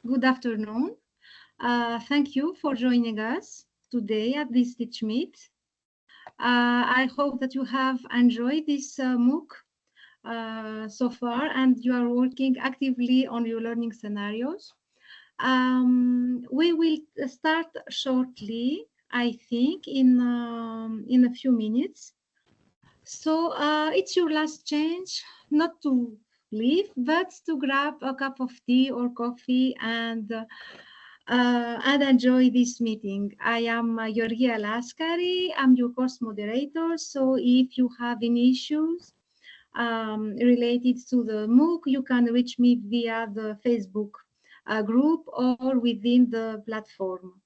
Good afternoon. Thank you for joining us today at this TeachMeet. I hope that you have enjoyed this MOOC so far and you are working actively on your learning scenarios. We will start shortly, I think, in a few minutes. So it's your last chance not to leave, but to grab a cup of tea or coffee and enjoy this meeting. I am Georgia Laskari. I'm your course moderator. So if you have any issues related to the MOOC, you can reach me via the Facebook group or within the platform.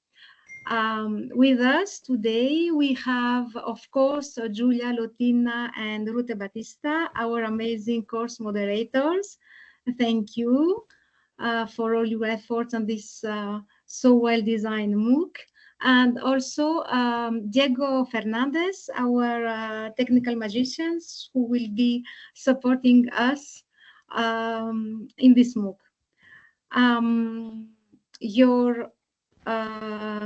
With us today, we have, of course, Giulia Lotina and Rute Batista, our amazing course moderators. Thank you for all your efforts on this so well-designed MOOC. And also Diego Fernandez, our technical magicians, who will be supporting us in this MOOC. Your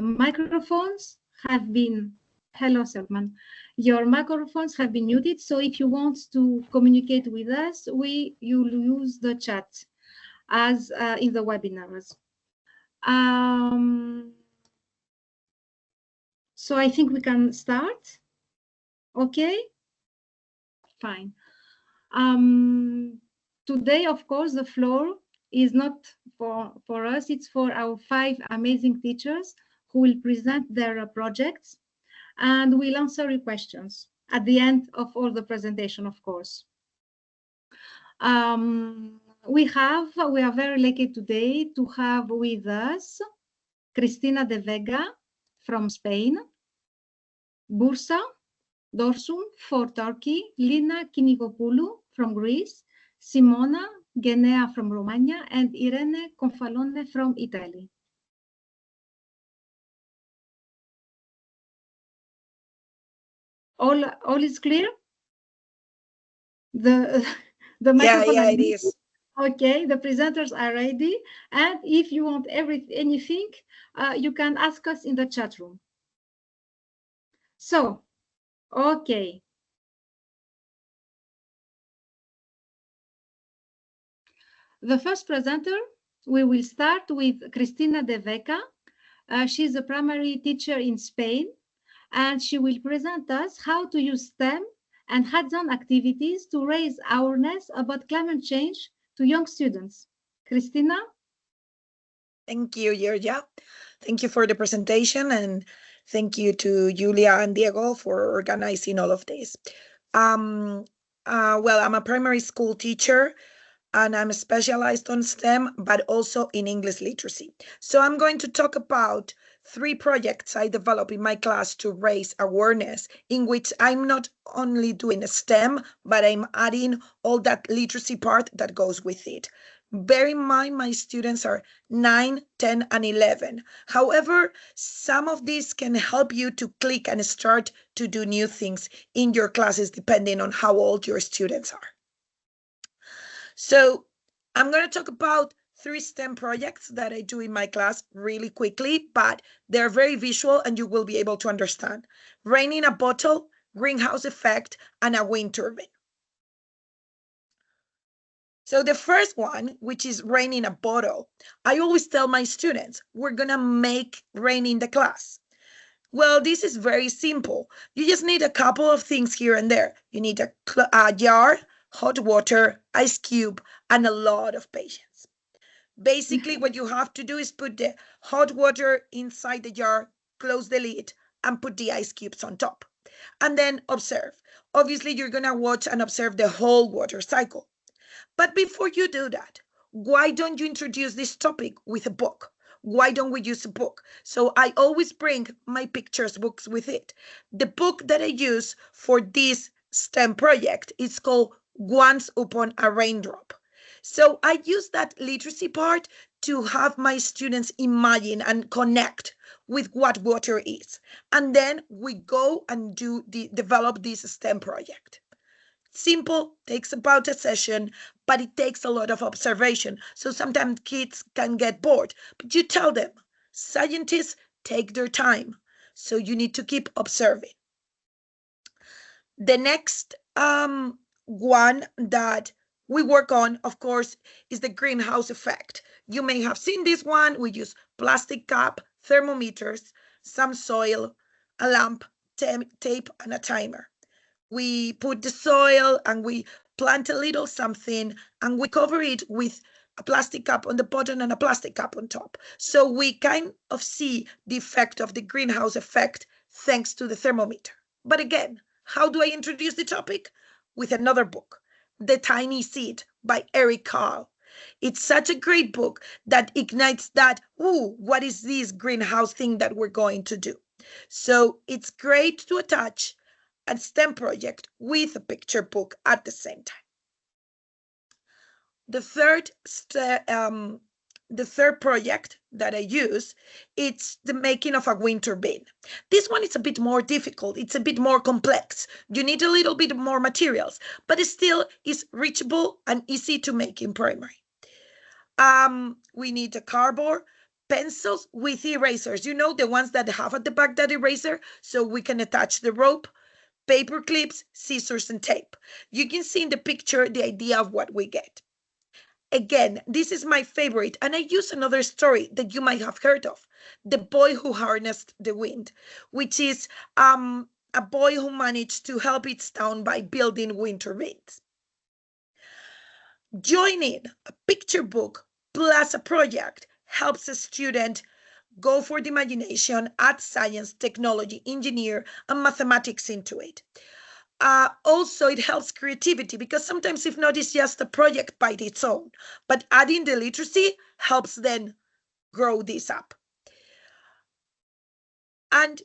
microphones have been, hello Selman, your microphones have been muted, so if you want to communicate with us, you'll use the chat as in the webinars. So I think we can start. Okay, fine. Today, of course, the floor is not for us, it's for our 5 amazing teachers who will present their projects and we'll answer your questions at the end of all the presentation, of course. We are very lucky today to have with us Cristina de Vega from Spain, Bursa Dorsum for Turkey, Lina Kinigopoulou from Greece, Simona Genea from Romania, and Irene Confalone from Italy. All is clear? The microphone. Yeah, it is. Okay, the presenters are ready. And if you want anything, you can ask us in the chat room. So, okay. The first presenter, we will start with Cristina de Vega. She's a primary teacher in Spain, and she will present us how to use STEM and hands-on activities to raise awareness about climate change to young students. Cristina? Thank you, Georgia. Thank you for the presentation, and thank you to Julia and Diego for organizing all of this. Well, I'm a primary school teacher, and I'm specialized on STEM, but also in English literacy. So I'm going to talk about 3 projects I develop in my class to raise awareness, in which I'm not only doing STEM, but I'm adding all that literacy part that goes with it. Bear in mind, my students are 9, 10, and 11. However, some of these can help you to click and start to do new things in your classes, depending on how old your students are. So I'm going to talk about 3 STEM projects that I do in my class really quickly, but they're very visual and you will be able to understand. Rain in a bottle, greenhouse effect, and a wind turbine. So the first one, which is rain in a bottle, I always tell my students, we're going to make rain in the class. Well, this is very simple. You just need a couple of things here and there. You need a jar, hot water, ice cube, and a lot of patience. Basically, what you have to do is put the hot water inside the jar, close the lid, and put the ice cubes on top. And then observe. Obviously, you're going to watch and observe the whole water cycle. But before you do that, why don't you introduce this topic with a book? Why don't we use a book? So I always bring my pictures books with it. The book that I use for this STEM project is called Once Upon a Raindrop. So I use that literacy part to have my students imagine and connect with what water is. And then we go and develop this STEM project. Simple, takes about a session, but it takes a lot of observation. So sometimes kids can get bored, but you tell them, scientists take their time. So you need to keep observing. The next one that we work on, of course, is the greenhouse effect. You may have seen this one. We use plastic cup, thermometers, some soil, a lamp, tape, and a timer. We put the soil and we plant a little something and we cover it with a plastic cup on the bottom and a plastic cup on top. So we kind of see the effect of the greenhouse effect thanks to the thermometer. But again, how do I introduce the topic? With another book, The Tiny Seed by Eric Carle. It's such a great book that ignites that, ooh, what is this greenhouse thing that we're going to do? So it's great to attach a STEM project with a picture book at the same time. The third project that I use, it's the making of a winter bin. This one is a bit more difficult. It's a bit more complex. You need a little bit more materials, but it still is reachable and easy to make in primary. We need a cardboard, pencils with erasers. You know, the ones that have at the back that eraser, so we can attach the rope, paper clips, scissors, and tape. You can see in the picture the idea of what we get. Again, this is my favorite, and I use another story that you might have heard of, The Boy Who Harnessed the Wind, which is a boy who managed to help its town by building winter bins. Joining a picture book plus a project helps a student go for the imagination, add science, technology, engineer, and mathematics into it. Also, it helps creativity because sometimes if not, it's just a project by its own. But adding the literacy helps then grow this up. And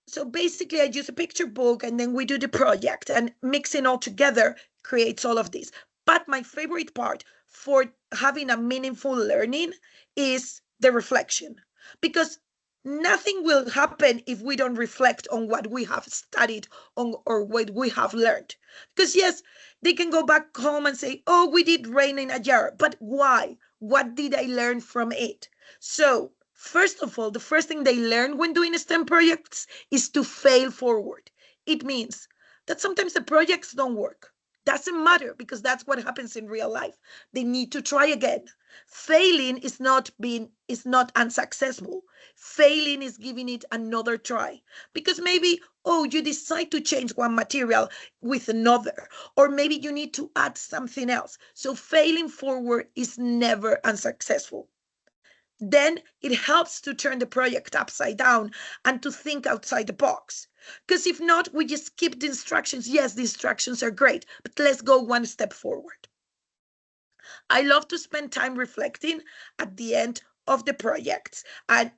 so basically, I use a picture book and then we do the project, and mixing all together creates all of this. But my favorite part for having a meaningful learning is the reflection, because nothing will happen if we don't reflect on what we have studied on or what we have learned. Because yes, they can go back home and say, oh, we did rain in a jar, but why? What did I learn from it? So first of all, the first thing they learn when doing STEM projects is to fail forward. It means that sometimes the projects don't work. Doesn't matter, because that's what happens in real life. They need to try again. Failing is not unsuccessful. Failing is giving it another try, because maybe, oh, you decide to change one material with another, or maybe you need to add something else. So failing forward is never unsuccessful. Then it helps to turn the project upside down and to think outside the box. Because if not, we just skip the instructions. Yes, the instructions are great, but let's go one step forward. I love to spend time reflecting at the end of the projects. I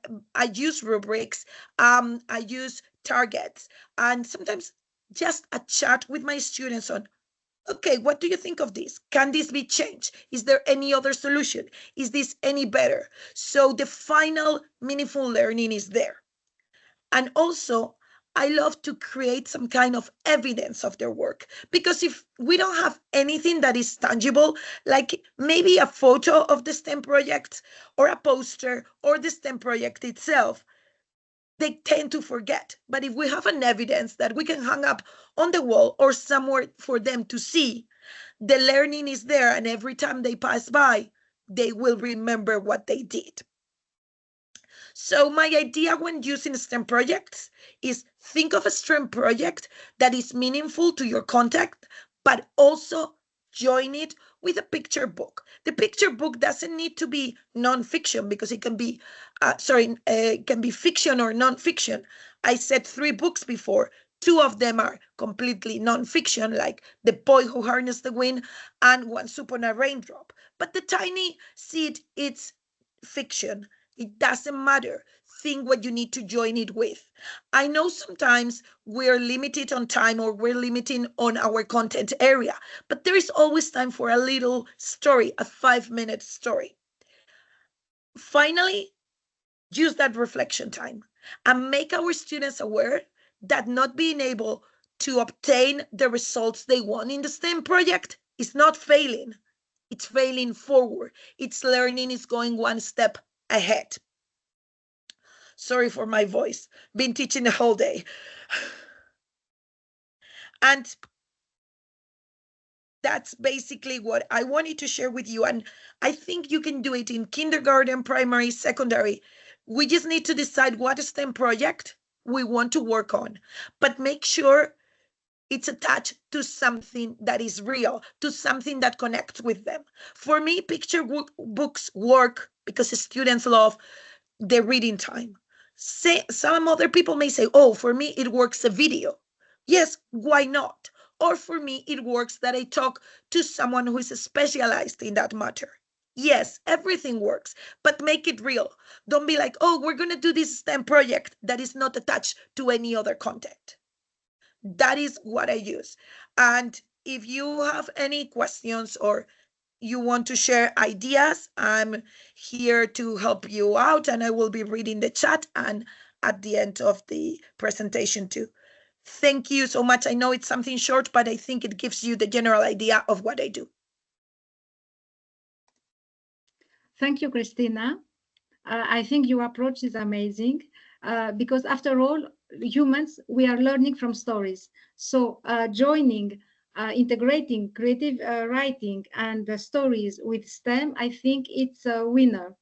use rubrics, I use targets, and sometimes just a chat with my students on, okay, what do you think of this? Can this be changed? Is there any other solution? Is this any better? So the final meaningful learning is there. And also, I love to create some kind of evidence of their work, because if we don't have anything that is tangible, like maybe a photo of the STEM project or a poster or the STEM project itself, they tend to forget. But if we have an evidence that we can hang up on the wall or somewhere for them to see, the learning is there, and every time they pass by, they will remember what they did. So my idea when using STEM projects is think of a STEM project that is meaningful to your content, but also join it with a picture book. The picture book doesn't need to be nonfiction, because it can be, it can be fiction or nonfiction. I said 3 books before. 2 of them are completely nonfiction, like The Boy Who Harnessed the Wind and Once Upon a Raindrop. But The Tiny Seed, it's fiction. It doesn't matter. Think what you need to join it with. I know sometimes we're limited on time or we're limiting on our content area, but there is always time for a little story, a 5-minute story. Finally, use that reflection time and make our students aware that not being able to obtain the results they want in the STEM project is not failing. It's failing forward. It's learning, it's going one step ahead. Sorry for my voice. Been teaching the whole day. And that's basically what I wanted to share with you. And I think you can do it in kindergarten, primary, secondary. We just need to decide what STEM project we want to work on, but make sure it's attached to something that is real, to something that connects with them. For me, picture books work because students love the reading time. Some other people may say, oh, for me, it works a video. Yes, why not? Or for me, it works that I talk to someone who is specialized in that matter. Yes, everything works, but make it real. Don't be like, oh, we're going to do this STEM project that is not attached to any other content. That is what I use. And if you have any questions or you want to share ideas, I'm here to help you out, and I will be reading the chat and at the end of the presentation too. Thank you so much. I know it's something short, but I think it gives you the general idea of what I do. Thank you, Christina. I think your approach is amazing because after all, humans, we are learning from stories. So integrating creative writing and stories with STEM, I think it's a winner.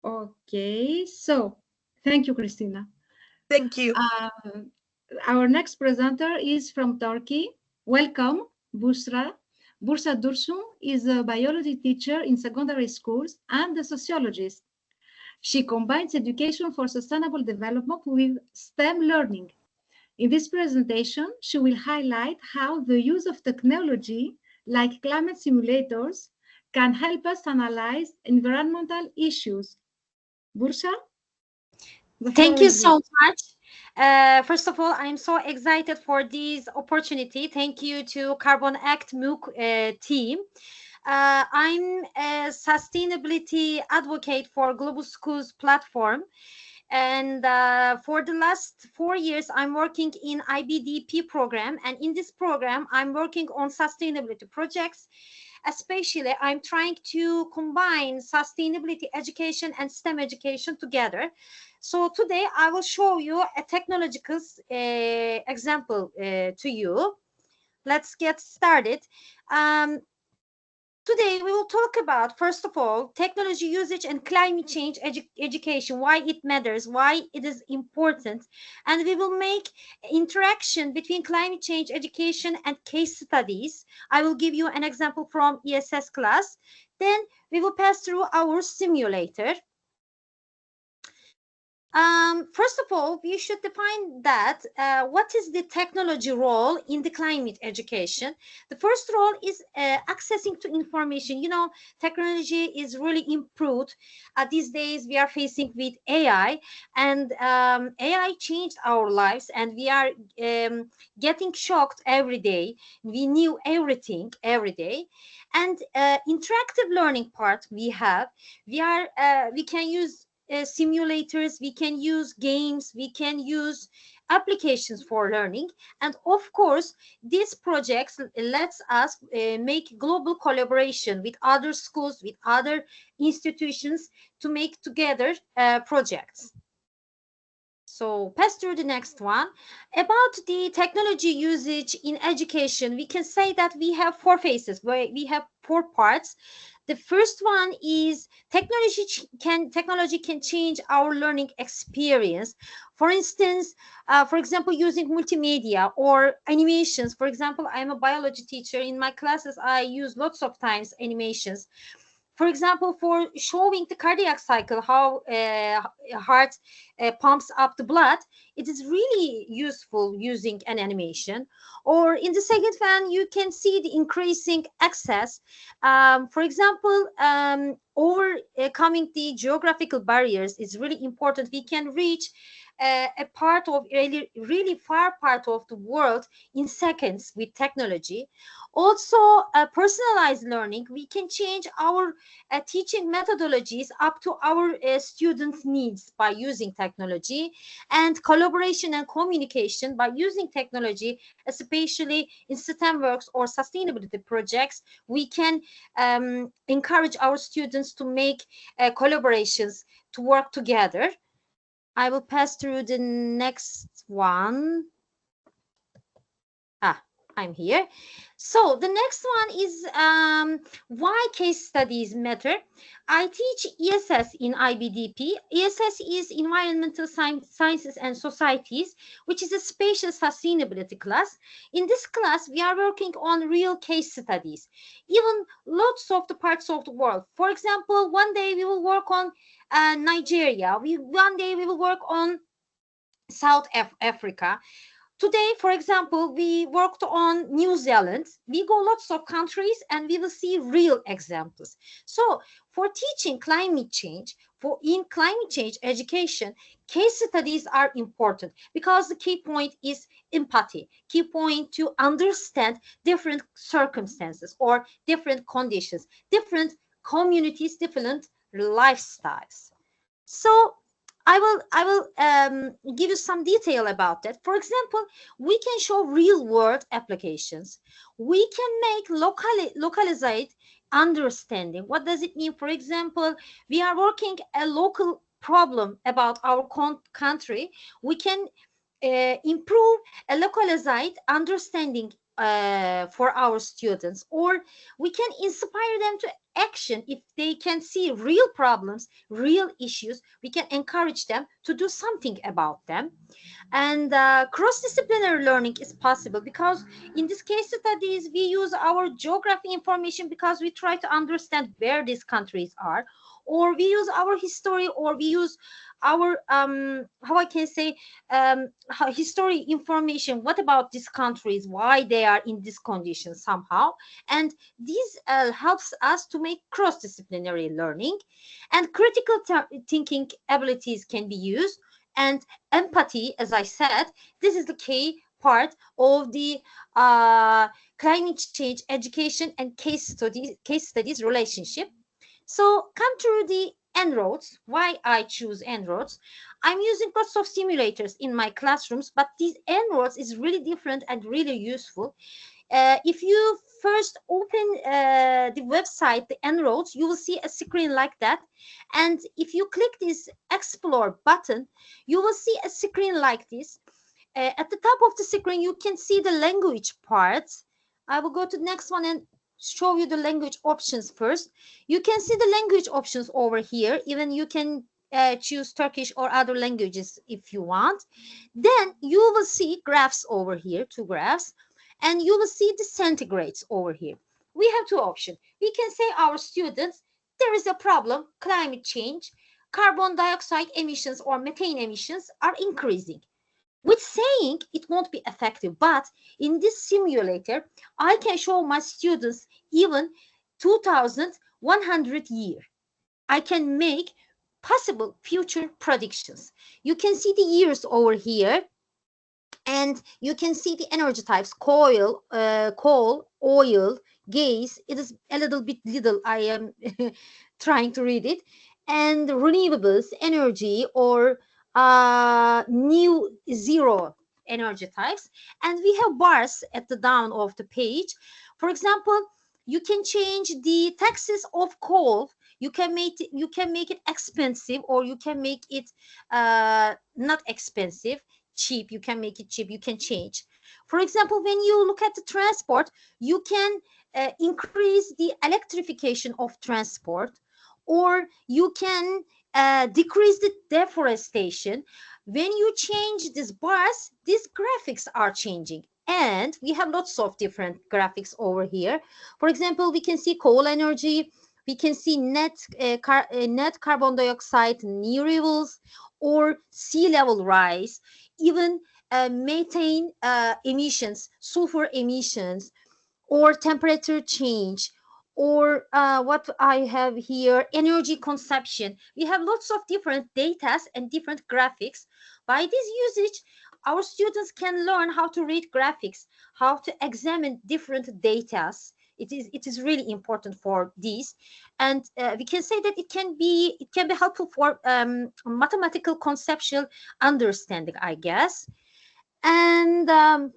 Okay, so thank you, Christina. Thank you. Our next presenter is from Turkey. Welcome, Busra. Bursa Dursun is a biology teacher in secondary schools and a sociologist. She combines education for sustainable development with STEM learning. In this presentation, she will highlight how the use of technology like climate simulators can help us analyze environmental issues. Bursa? Thank you so much. First of all, I'm so excited for this opportunity. Thank you to Carbon Act MOOC team. I'm a sustainability advocate for Global Schools platform. And for the last 4 years, I'm working in IBDP program. And in this program, I'm working on sustainability projects. Especially, I'm trying to combine sustainability education and STEM education together. So today I will show you a technological example to you. Let's get started. Today we will talk about, first of all, technology usage and climate change education, why it matters, why it is important. And we will make interaction between climate change education and case studies. I will give you an example from ESS class. Then we will pass through our simulator. First of all, we should define that what is the technology role in the climate education. The first role is accessing to information. You know, technology is really improved. These days we are facing with AI, and AI changed our lives, and we are getting shocked every day. We knew everything every day. And interactive learning part we can use simulators, we can use games, we can use applications for learning. And of course, these projects lets us make global collaboration with other schools, with other institutions to make together projects. So pass through the next one. About the technology usage in education, we can say that we have 4 phases, we have 4 parts. The first one is technology can change our learning experience. For instance, for example, using multimedia or animations. For example, I'm a biology teacher. In my classes, I use lots of times animations. For example, for showing the cardiac cycle, how heart pumps up the blood, it is really useful using an animation. Or in the second one, you can see the increasing access. For example, overcoming the geographical barriers is really important. We can reach a part of really far part of the world in seconds with technology. Also, personalized learning, we can change our teaching methodologies up to our students' needs by using technology. And collaboration and communication by using technology, especially in STEM works or sustainability projects, we can encourage our students to make collaborations, to work together. I will pass through the next one. I'm here. So the next one is why case studies matter. I teach ESS in IBDP. ESS is Environmental Sciences and Societies, which is a spatial sustainability class. In this class, we are working on real case studies, even lots of the parts of the world. For example, one day we will work on Nigeria. One day we will work on South Africa. Today, for example, we worked on New Zealand. We go lots of countries and we will see real examples. So for teaching climate change, in climate change education, case studies are important because the key point is empathy. Key point to understand different circumstances or different conditions, different communities, different lifestyles. So I will give you some detail about that. For example, we can show real world applications. We can make localized understanding. What does it mean? For example, we are working a local problem about our country. We can improve a localized understanding for our students, or we can inspire them to action. If they can see real problems, real issues, we can encourage them to do something about them. And cross-disciplinary learning is possible because in this case studies we use our geography information because we try to understand where these countries are, or we use our history, or we use our how I can say history information. What about these countries, why they are in this condition somehow, and this helps us to make cross-disciplinary learning. And critical thinking abilities can be used, and empathy, as I said, this is the key part of the climate change education and case studies relationship. So come to the En-ROADS. Why I choose En-ROADS? I'm using lots of simulators in my classrooms, but these En-ROADS is really different and really useful. If you first open the website, the En-ROADS, you will see a screen like that. And if you click this Explore button, you will see a screen like this. At the top of the screen, you can see the language part. I will go to the next one and show you the language options first. You can see the language options over here. Even you can choose Turkish or other languages if you want. Then you will see graphs over here, 2 graphs, and you will see the centigrades over here. We have 2 options. We can say our students, there is a problem, climate change, carbon dioxide emissions or methane emissions are increasing. With saying it won't be effective, but in this simulator, I can show my students even 2100 year. I can make possible future predictions. You can see the years over here, and you can see the energy types: coal, oil, gas. It is a little bit little. I am trying to read it. And renewables, energy, or new zero energy types. And we have bars at the down of the page. For example, you can change the taxes of coal. You can make it expensive, or you can make it not expensive, cheap. You can make it cheap. You can change. For example, when you look at the transport, you can increase the electrification of transport, or you can decrease the deforestation. When you change these bars, these graphics are changing. And we have lots of different graphics over here. For example, we can see coal energy, we can see net carbon dioxide levels, or sea level rise, even methane emissions, sulfur emissions, or temperature change, or what I have here, energy consumption. We have lots of different data and different graphics. By this usage, our students can learn how to read graphics, how to examine different data. It is really important for this, and we can say that it can be helpful for mathematical conceptual understanding, I guess. And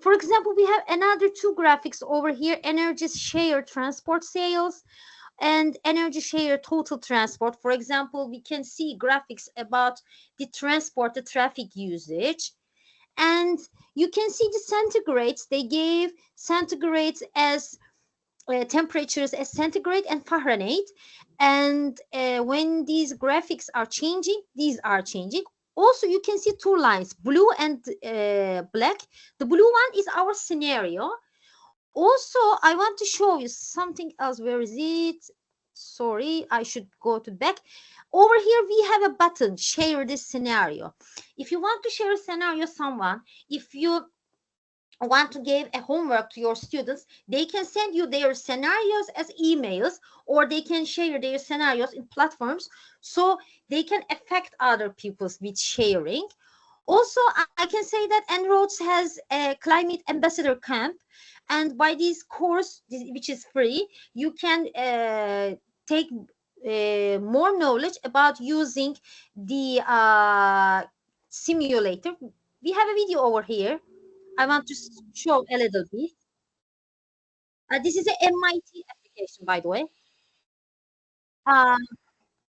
for example, we have another two graphics over here: energy share transport sales and energy share total transport. For example, we can see graphics about the transport, the traffic usage. And you can see the centigrades. They gave centigrades as temperatures as centigrade and Fahrenheit. And when these graphics are changing, these are changing. Also, you can see two lines, blue and black. The blue one is our scenario. Also, I want to show you something else. Where is it? Sorry, I should go to back. Over here, we have a button, share this scenario. If you want to share a scenario someone, if you want to give a homework to your students, they can send you their scenarios as emails, or they can share their scenarios in platforms so they can affect other people's with sharing. Also, I can say that En-ROADS has a climate ambassador camp, and by this course, which is free, you can take more knowledge about using the simulator. We have a video over here. I want to show a little bit. This is an MIT application, by the way.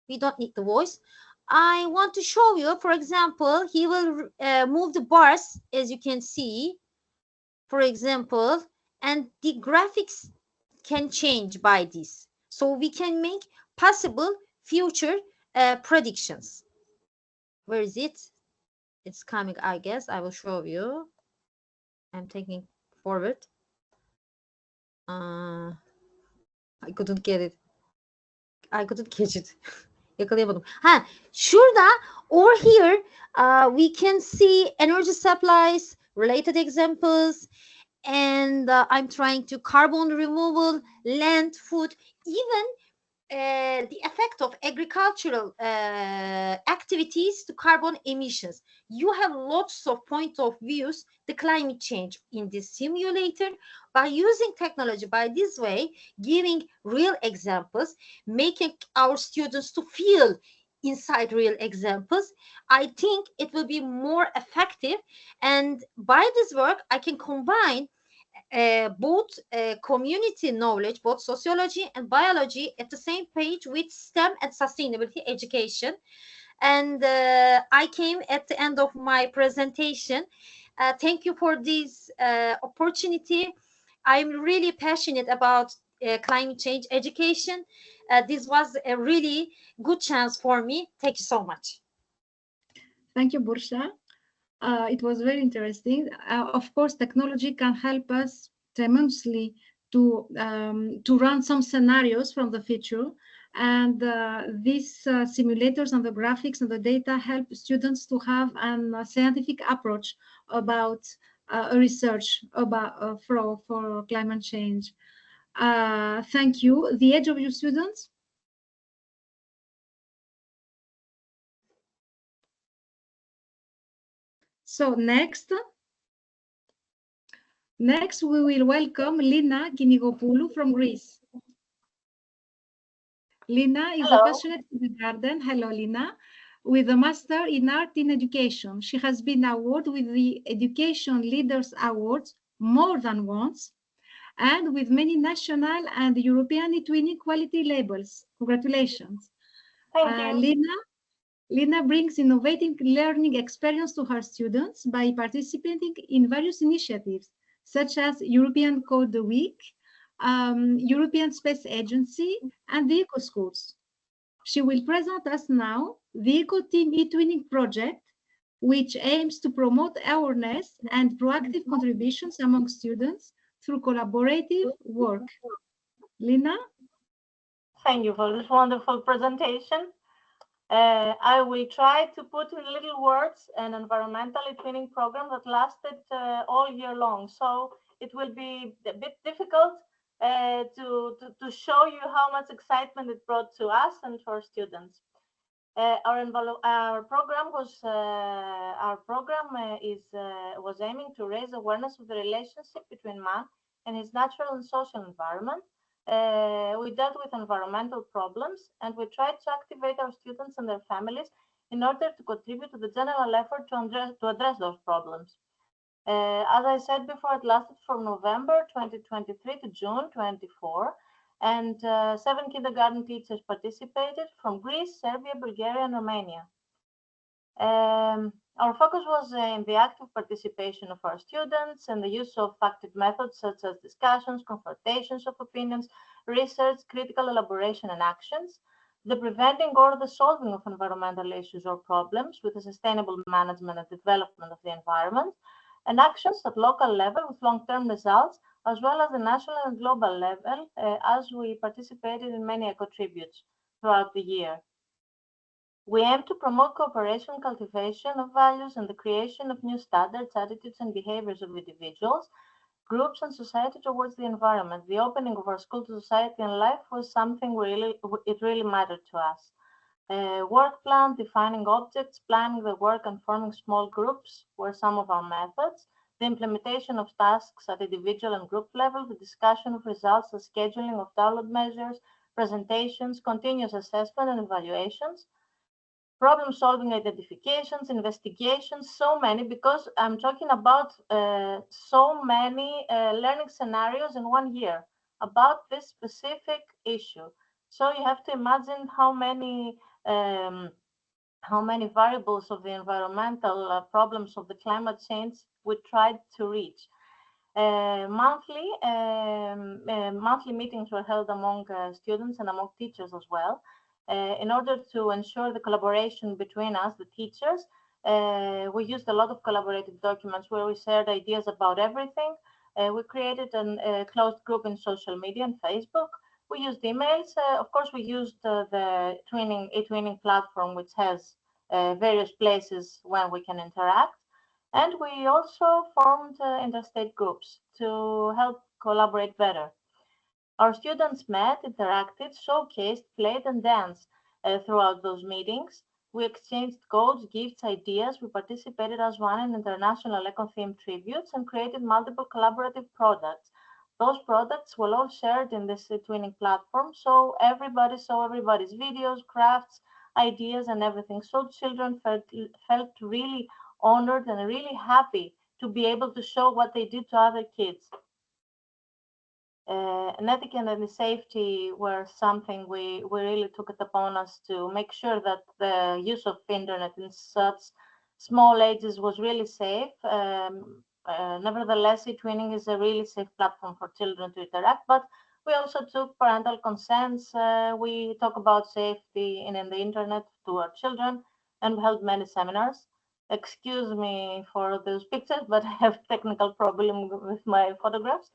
We don't need the voice. I want to show you, for example, he will move the bars, as you can see, for example, and the graphics can change by this. So we can make possible future predictions. Where is it? It's coming, I guess. I will show you. I'm taking forward. I couldn't get it. I couldn't catch it. Yakalayamadım. Ha, şurada over here we can see energy supplies, related examples, and I'm trying to carbon removal, land, food, even the effect of agricultural activities to carbon emissions. You have lots of point of views, the climate change in this simulator. By using technology, by this way, giving real examples, making our students to feel inside real examples, I think it will be more effective. And by this work, I can combine both community knowledge, both sociology and biology, at the same page with STEM and sustainability education. And I came at the end of my presentation. Thank you for this opportunity. I'm really passionate about climate change education. This was a really good chance for me. Thank you so much. Thank you, Bursha. It was very interesting. Of course, technology can help us tremendously to run some scenarios from the future. And these simulators and the graphics and the data help students to have a scientific approach about research about for climate change. Thank you. The age of your students? So next we will welcome Lina Kinigopoulou from Greece. Lina is a passionate kindergarten. Hello, Lina. With a master in art in education. She has been awarded with the Education Leaders Awards more than once, and with many national and European twinning quality labels. Congratulations. Thank you. Lina brings innovative learning experience to her students by participating in various initiatives, such as European Code Week, European Space Agency, and the Eco Schools. She will present us now the Eco Team eTwinning project, which aims to promote awareness and proactive contributions among students through collaborative work. Lina? Thank you for this wonderful presentation. I will try to put in little words an environmental twinning program that lasted all year long. So it will be a bit difficult to show you how much excitement it brought to us and to our students. Our program was aiming to raise awareness of the relationship between man and his natural and social environment. We dealt with environmental problems, and we tried to activate our students and their families in order to contribute to the general effort to address those problems. As I said before, it lasted from November 2023 to June 24, and 7 kindergarten teachers participated from Greece, Serbia, Bulgaria, and Romania. Our focus was in the active participation of our students and the use of active methods such as discussions, confrontations of opinions, research, critical elaboration, and actions, the preventing or the solving of environmental issues or problems with the sustainable management and development of the environment, and actions at local level with long-term results, as well as the national and global level, as we participated in many eco-tributes throughout the year. We aim to promote cooperation, cultivation of values, and the creation of new standards, attitudes, and behaviors of individuals, groups, and society towards the environment. The opening of our school to society and life was something it really mattered to us. Work plan, defining objects, planning the work, and forming small groups were some of our methods. The implementation of tasks at individual and group level, the discussion of results, the scheduling of download measures, presentations, continuous assessment and evaluations, problem-solving identifications, investigations, so many, because I'm talking about so many learning scenarios in 1 year about this specific issue. So you have to imagine how many variables of the environmental problems of the climate change we tried to reach. Monthly meetings were held among students and among teachers as well, in order to ensure the collaboration between us, the teachers. We used a lot of collaborative documents where we shared ideas about everything. We created a closed group in social media and Facebook. We used emails. Of course, we used the e-twinning platform, which has various places where we can interact. And we also formed interstate groups to help collaborate better. Our students met, interacted, showcased, played, and danced throughout those meetings. We exchanged codes, gifts, ideas. We participated as one in international eco-themed tributes and created multiple collaborative products. Those products were all shared in this twinning platform, so everybody saw everybody's videos, crafts, ideas, and everything. So children felt really honored and really happy to be able to show what they did to other kids. And etiquette and safety were something we really took it upon us to make sure that the use of internet in such small ages was really safe. Nevertheless, e-twinning is a really safe platform for children to interact, but we also took parental consents. We talk about safety in the internet to our children, and we held many seminars. Excuse me for those pictures, but I have technical problem with my photographs.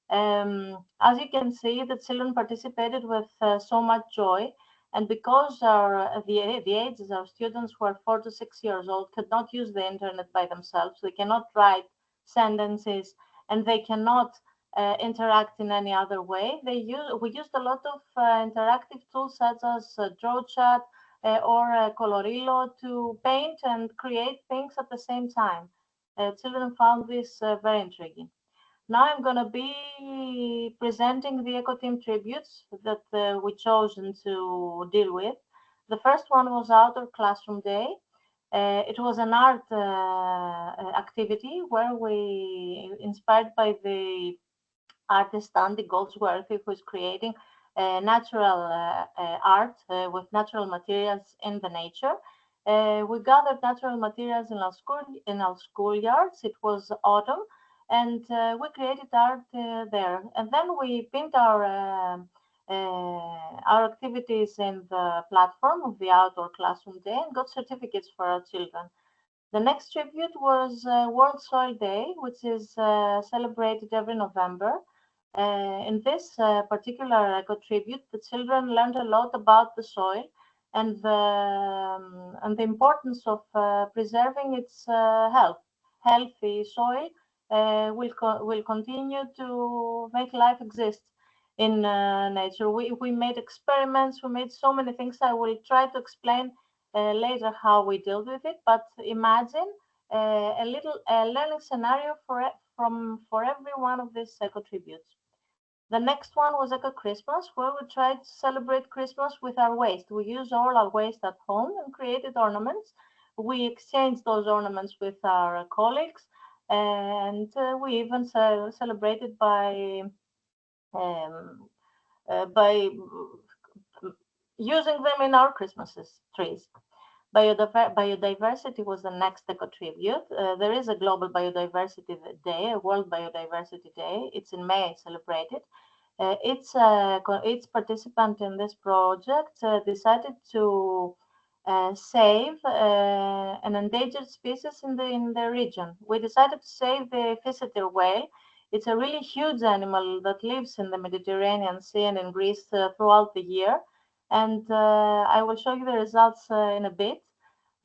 As you can see, the children participated with so much joy, and because the ages our students who are 4 to 6 years old could not use the internet by themselves, they cannot write sentences, and they cannot interact in any other way. We used a lot of interactive tools such as DrawChat or Colorillo to paint and create things at the same time. Children found this very intriguing. Now I'm going to be presenting the eco-team tributes that we chosen to deal with. The first one was Outdoor Classroom Day. It was an art activity where we, inspired by the artist Andy Goldsworthy, who is creating natural art with natural materials in the nature. We gathered natural materials in our schoolyards. It was autumn, and we created art there. And then we pinned our activities in the platform of the Outdoor Classroom Day and got certificates for our children. The next tribute was World Soil Day, which is celebrated every November. In this particular eco-tribute, the children learned a lot about the soil and the importance of preserving its health. Healthy soil will continue to make life exist. in nature. We made experiments, we made so many things. I will try to explain later how we dealt with it, but imagine a little learning scenario for every one of these eco-tributes. The next one was Eco Christmas, where we tried to celebrate Christmas with our waste. We used all our waste at home and created ornaments. We exchanged those ornaments with our colleagues, and we even celebrated um, by using them in our Christmas trees. Biodiversity was the next eco-tribute. There is a global biodiversity day, a World Biodiversity Day. It's in May, celebrated. Each participant in this project decided to save an endangered species in the region. We decided to save the physeter whale. It's a really huge animal that lives in the Mediterranean Sea and in Greece throughout the year. And I will show you the results in a bit.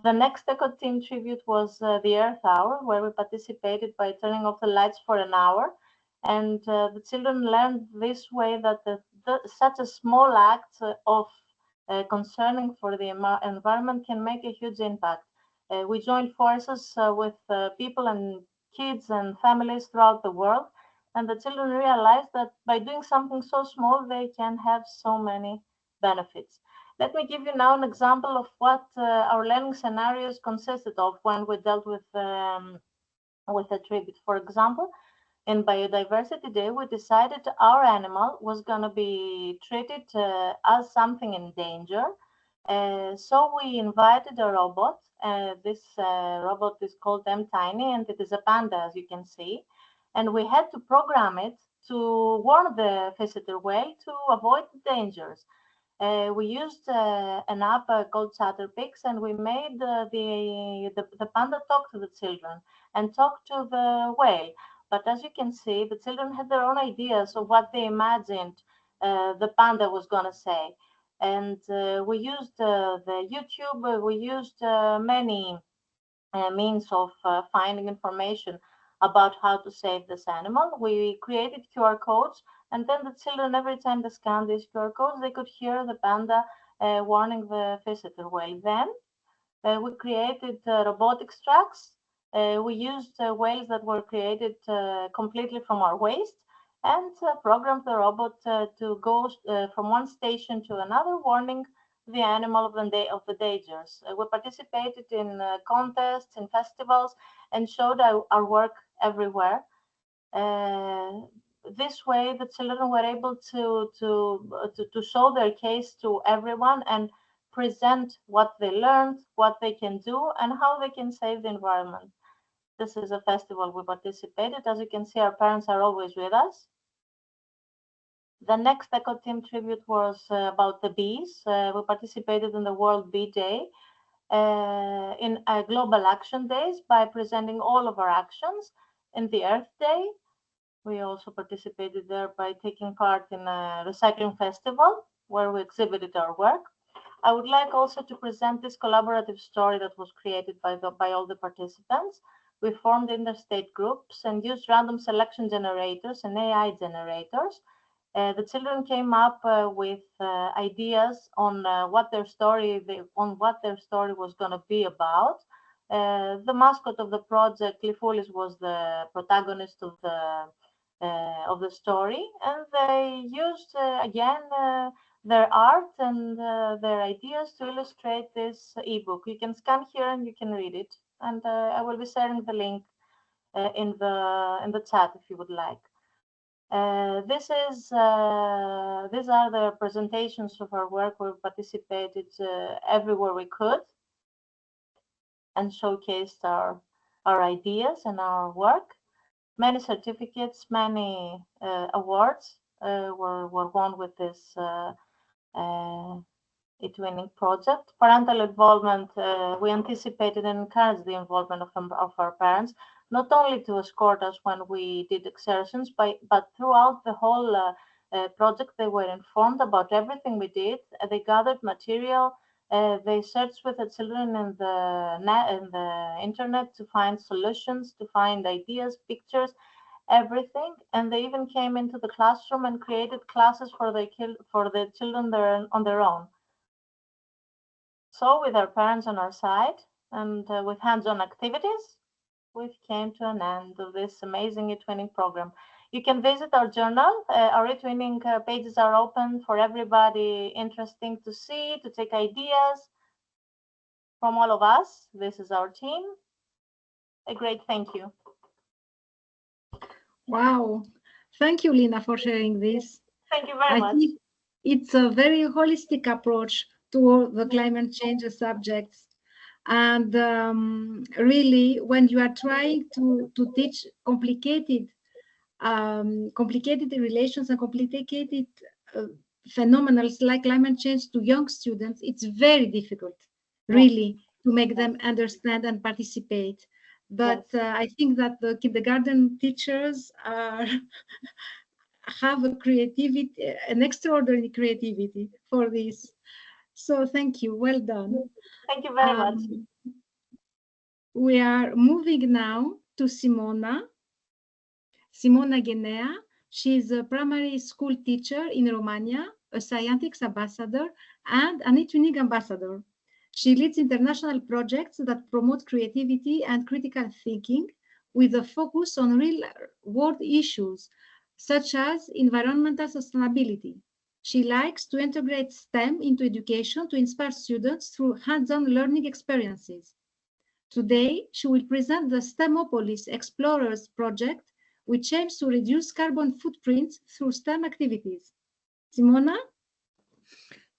The next Eco Team tribute was the Earth Hour, where we participated by turning off the lights for an hour. And the children learned this way that such a small act of concerning for the environment can make a huge impact. We joined forces with people and kids and families throughout the world, and the children realized that by doing something so small, they can have so many benefits. Let me give you now an example of what our learning scenarios consisted of when we dealt with a tribute. For example, in Biodiversity Day, we decided our animal was going to be treated as something in danger. So we invited a robot. This robot is called M-Tiny, and it is a panda, as you can see. And we had to program it to warn the physeter whale to avoid the dangers. We used an app called Chatterpix, and we made the panda talk to the children and talk to the whale. But as you can see, the children had their own ideas of what they imagined the panda was going to say. And we used the YouTube, we used many means of finding information about how to save this animal. We created QR codes, and then the children, every time they scanned these QR codes, they could hear the panda warning the physeter whale. Then we created robotic tracks. We used whales that were created completely from our waste, and programmed the robot to go from one station to another, warning the animal of the dangers. We participated in contests, in festivals, and showed our work everywhere. This way, the children were able to show their case to everyone and present what they learned, what they can do, and how they can save the environment. This is a festival we participated. As you can see, our parents are always with us. The next Eco Team tribute was about the bees. We participated in the World Bee Day in Global Action Days by presenting all of our actions. In the Earth Day, we also participated there by taking part in a recycling festival where we exhibited our work. I would like also to present this collaborative story that was created by all the participants. We formed interstate groups and used random selection generators and AI generators. The children came up with ideas on what their story was going to be about. The mascot of the project, Clifoulis, was the protagonist of the story, and they used again their art and their ideas to illustrate this ebook. You can scan here and you can read it, and I will be sharing the link in the chat if you would like. These are the presentations of our work. We participated everywhere we could and showcased our ideas and our work. Many certificates, many awards were won with this e-twinning project. Parental involvement, we anticipated and encouraged the involvement of our parents, not only to escort us when we did excursions, but throughout the whole project. They were informed about everything we did. They gathered material. They searched with the children in the internet to find solutions, to find ideas, pictures, everything, and they even came into the classroom and created classes for the children there on their own. So with our parents on our side and with hands-on activities, we came to an end of this amazing eTwinning program. You can visit our journal. Our eTwinning pages are open for everybody interesting to see, to take ideas from all of us. This is our team. A great thank you. Wow. Thank you, Lina, for sharing this. Thank you very I much. think it's a very holistic approach to all the climate change subjects. And really, when you are trying to teach complicated relations and complicated phenomena like climate change to young students, it's very difficult, really, to make them understand and participate. But I think that the kindergarten teachers are have a creativity, an extraordinary creativity for this. So thank you. Well done. Thank you very much. We are moving now to Simona. Simona Ghenea. She's a primary school teacher in Romania, a scientific ambassador, and an eTwinning ambassador. She leads international projects that promote creativity and critical thinking with a focus on real-world issues such as environmental sustainability. She likes to integrate STEM into education to inspire students through hands-on learning experiences. Today, she will present the STEMopolis Explorers project, which aims to reduce carbon footprints through STEM activities. Simona?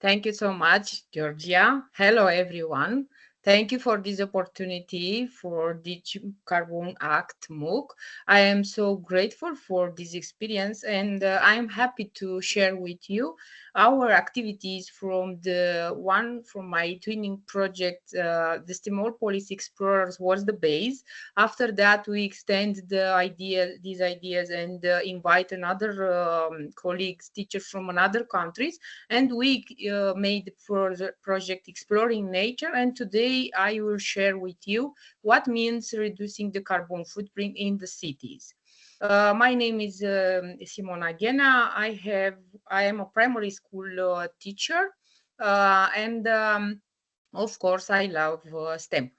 Thank you so much, Georgia. Hello, everyone. Thank you for this opportunity for the Carbon Act MOOC. I am so grateful for this experience, and I am happy to share with you our activities from my twinning project. The STEMopolis Explorers was the base. After that, we extend these ideas and invite another colleagues, teachers from another countries, and we made the project Exploring Nature. And today I will share with you what means reducing the carbon footprint in the cities. My name is Simona Ghenea. I am a primary school teacher, and of course, I love STEM.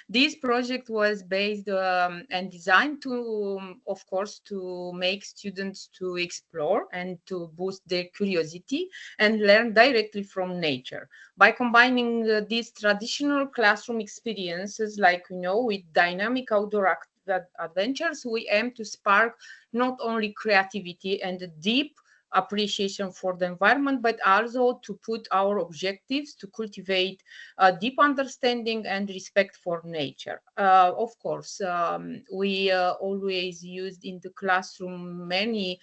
This project was based and designed to, of course, to make students to explore and to boost their curiosity and learn directly from nature. By combining these traditional classroom experiences, with dynamic outdoor adventures, we aim to spark not only creativity and a deep appreciation for the environment, but also to put our objectives to cultivate a deep understanding and respect for nature. Of course, we always used in the classroom many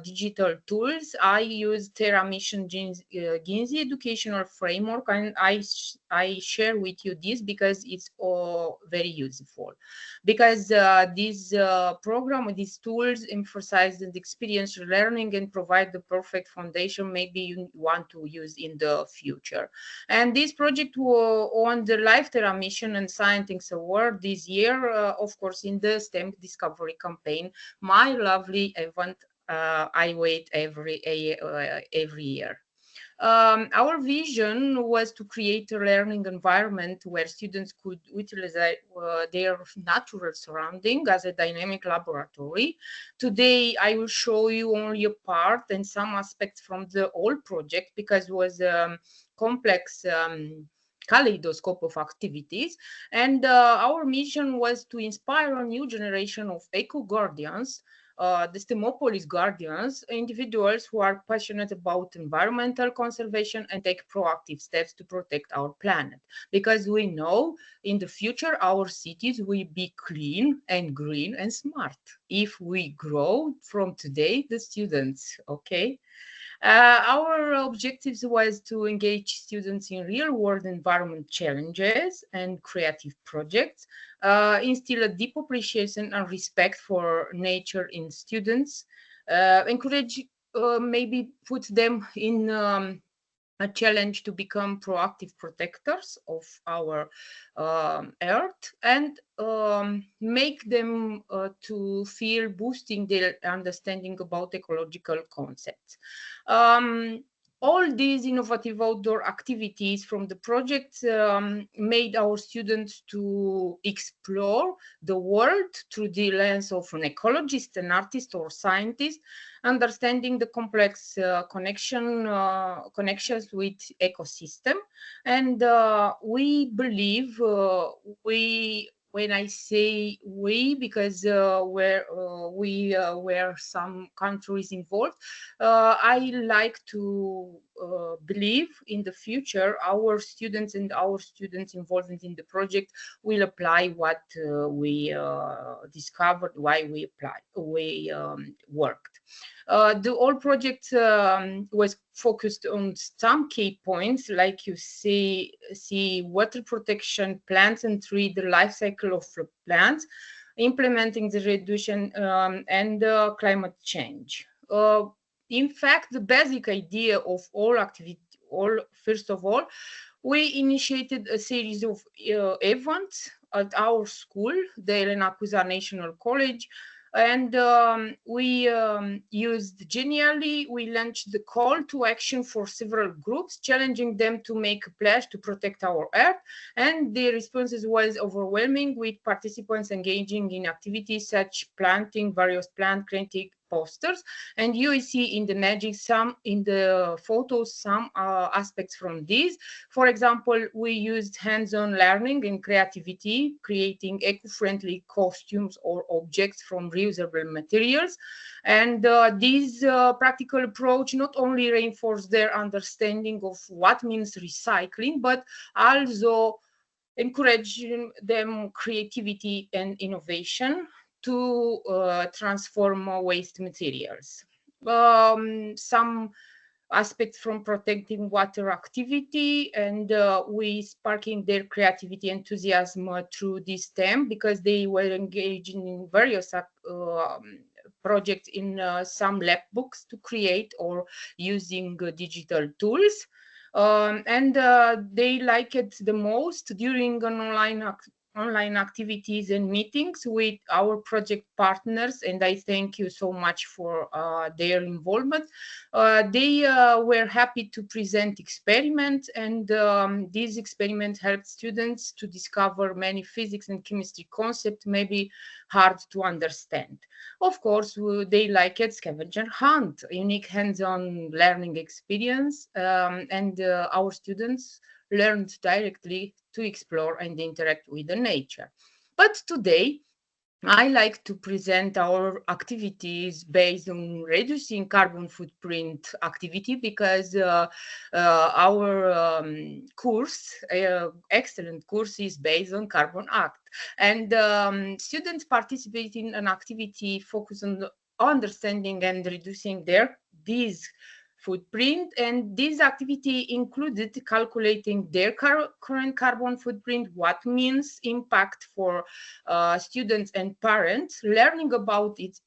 digital tools. I use Terra Mission Ginzi educational framework, and I share with you this because it's all very useful. Because this program, these tools emphasize the experiential learning and provide the perfect foundation maybe you want to use in the future. And this project won the Life Terra Mission and Scientists Award this year, of course, in the STEM Discovery campaign, my lovely event I wait every year. Our vision was to create a learning environment where students could utilize their natural surrounding as a dynamic laboratory. Today, I will show you only a part and some aspects from the whole project because it was a complex kaleidoscope of activities. And our mission was to inspire a new generation of eco-guardians, the STEMopolis guardians, individuals who are passionate about environmental conservation and take proactive steps to protect our planet. Because we know in the future our cities will be clean and green and smart if we grow from today the students, okay? Our objectives was to engage students in real-world environment challenges and creative projects, instill a deep appreciation and respect for nature in students, encourage, maybe put them in a challenge to become proactive protectors of our earth and make them to feel boosting their understanding about ecological concepts. All these innovative outdoor activities from the project made our students to explore the world through the lens of an ecologist, an artist, or scientist, understanding the complex connections with ecosystem. And we believe we when I say we, because we were some countries involved, I like to believe in the future our students and our students involved in the project will apply what we discovered, why we worked. The whole project was focused on some key points, like you see water protection, plants and tree, the life cycle of the plants, implementing the reduction and climate change. In fact, the basic idea of all activity, first of all, we initiated a series of events at our school, the Elena Cuza National College, and we we launched the call to action for several groups, challenging them to make a pledge to protect our earth. And the responses was overwhelming, with participants engaging in activities such planting various plant creating posters. And you see in the magic some in the photos some aspects from these. For example, we used hands-on learning and creativity, creating eco-friendly costumes or objects from reusable materials. And this practical approach not only reinforced their understanding of what means recycling, but also encouraging them creativity and innovation to transform waste materials. Some aspects from protecting water activity, and we sparking their creativity enthusiasm through this STEM, because they were engaging in various projects in some lab books to create or using digital tools. And they like it the most during an online activities and meetings with our project partners, and I thank you so much for their involvement. They were happy to present experiments, and these experiments helped students to discover many physics and chemistry concepts maybe hard to understand. Of course, they like it scavenger hunt, unique hands-on learning experience, and our students learned directly to explore and interact with the nature. But today, I like to present our activities based on reducing carbon footprint activity, because our excellent course is based on Carbon Act. And students participate in an activity focused on understanding and reducing these footprint, and this activity included calculating their current carbon footprint, what means impact for students and parents, learning about these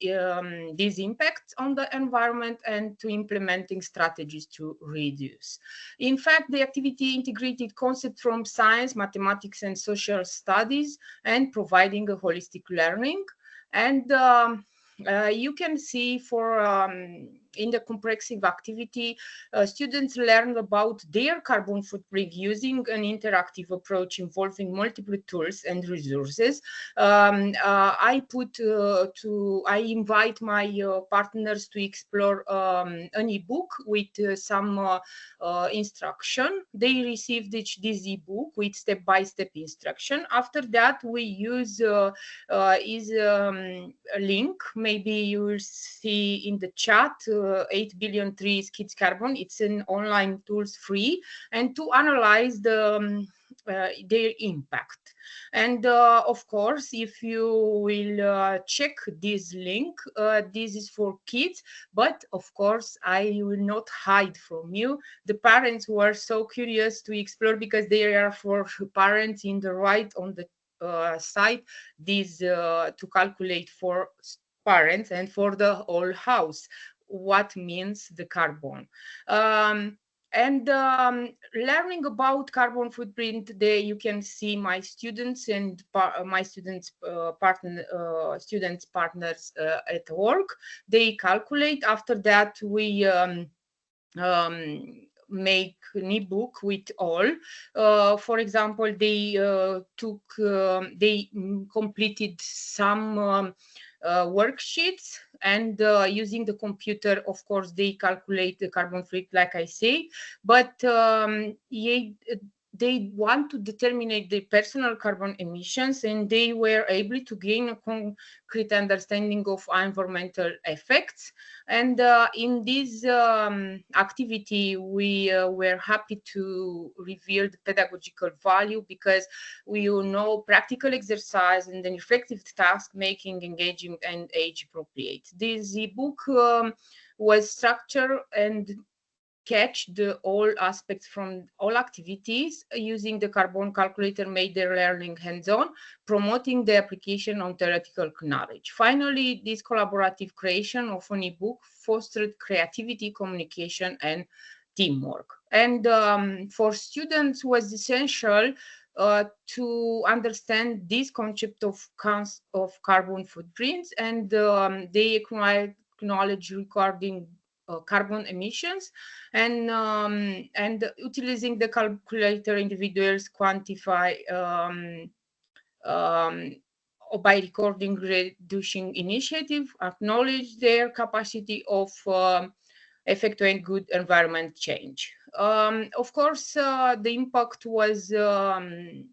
impacts on the environment, and to implementing strategies to reduce. In fact, the activity integrated concepts from science, mathematics, and social studies, and providing a holistic learning. And you can see in the comprehensive activity, students learn about their carbon footprint using an interactive approach involving multiple tools and resources. I invite my partners to explore an ebook with some instruction. They received this ebook with step-by-step instruction. After that, we use a link. Maybe you will see in the chat 8 billion trees kids carbon. It's an online tools free, and to analyze their impact. And of course, if you will check this link, this is for kids, but of course I will not hide from you the parents who are so curious to explore, because they are for parents in the right on the side, this to calculate for parents and for the whole house what means the carbon. And learning about carbon footprint, there you can see my students and my students partners at work. They calculate. After that, we make an ebook with all. For example, they completed some worksheets, and using the computer, of course, they calculate the carbon footprint, like I say, but they want to determine the personal carbon emissions, and they were able to gain a concrete understanding of environmental effects. And in this activity, we were happy to reveal the pedagogical value, because we know practical exercise and then effective task making, engaging and age appropriate. This ebook was structured and catch all aspects from all activities. Using the carbon calculator made their learning hands-on, promoting the application of theoretical knowledge. Finally, this collaborative creation of an ebook fostered creativity, communication, and teamwork. And for students was essential to understand this concept of carbon footprints, and they acquired knowledge regarding carbon emissions, and utilizing the calculator, individuals quantify by recording reducing initiative, acknowledge their capacity of effectuating good environment change. Of course, the impact was on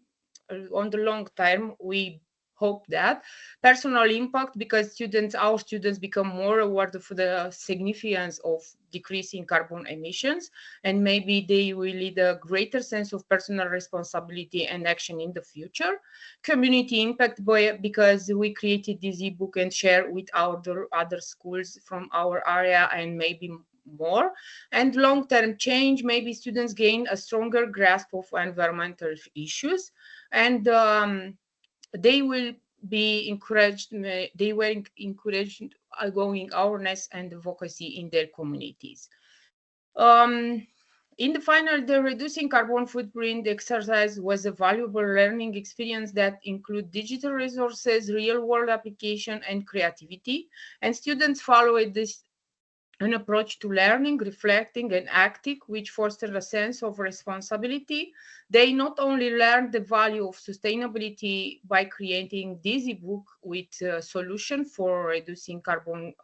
the long term. We hope that personal impact, because our students become more aware of the significance of decreasing carbon emissions, and maybe they will lead a greater sense of personal responsibility and action in the future. Community impact, because we created this ebook and share with other schools from our area and maybe more. And long-term change, maybe students gain a stronger grasp of environmental issues, and they will be encouraged. They were encouraged ongoing awareness and advocacy in their communities. In the final, the reducing carbon footprint exercise was a valuable learning experience that include digital resources, real-world application, and creativity. And students followed this an approach to learning, reflecting, and acting, which fostered a sense of responsibility. They not only learned the value of sustainability by creating this ebook with a solution for reducing carbon